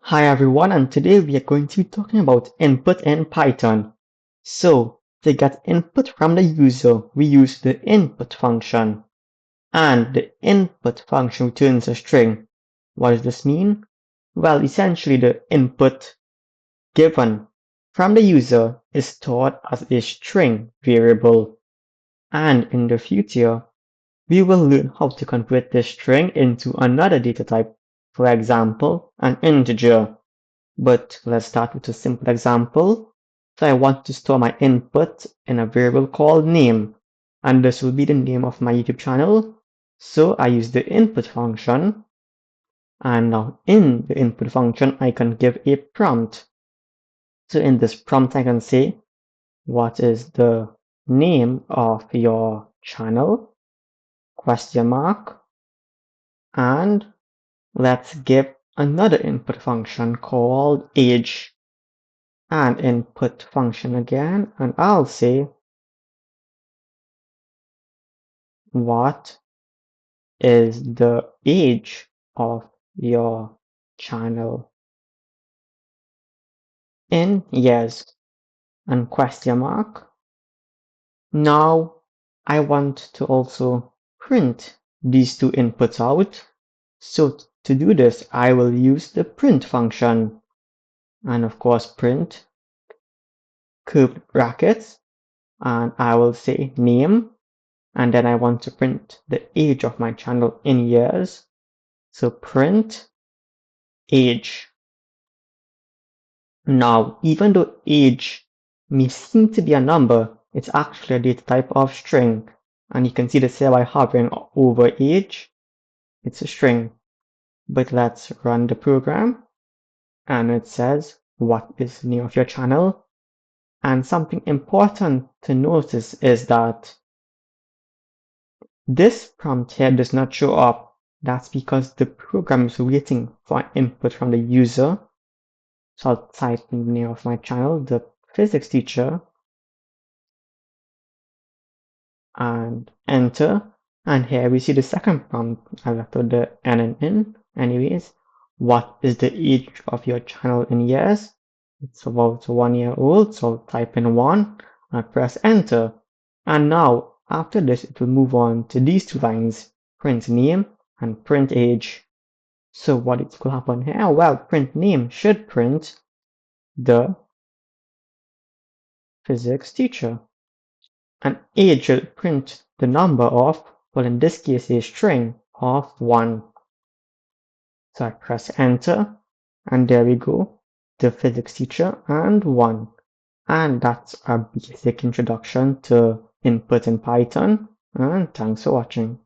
Hi everyone, and today we are going to be talking about input in Python. So, to get input from the user, we use the input function. And the input function returns a string. What does this mean? Well, essentially the input given from the user is stored as a string variable. And in the future, we will learn how to convert this string into another data type, for example, an integer. But let's start with a simple example. So I want to store my input in a variable called name, and this will be the name of my YouTube channel. So I use the input function, and now in the input function, I can give a prompt. So in this prompt, I can say, what is the name of your channel? Question mark. And let's give another input function called age. And input function again, and I'll say what is the age of your channel in years and question mark. Now I want to also print these two inputs out. So to do this, I will use the print function, and of course print curved brackets, and I will say name. And then I want to print the age of my channel in years. So print age. Now, even though age may seem to be a number, it's actually a data type of string. And you can see this here by hovering over age. It's a string. But let's run the program. And it says, what is the name of your channel? And something important to notice is that this prompt here does not show up. That's because the program is waiting for input from the user. So I'll type in the name of my channel, the physics teacher, and enter. And here we see the second prompt. I left out the N and N. Anyways, what is the age of your channel in years? It's about 1 year old, so I'll type in 1 and press enter. And now, after this, it will move on to these two lines, print name and print age. So what is going to happen here? Well, print name should print the physics teacher. And age will print the number of, well, in this case, a string of 1. So I press enter, and there we go, the physics teacher and 1. And that's our basic introduction to input in Python, and thanks for watching.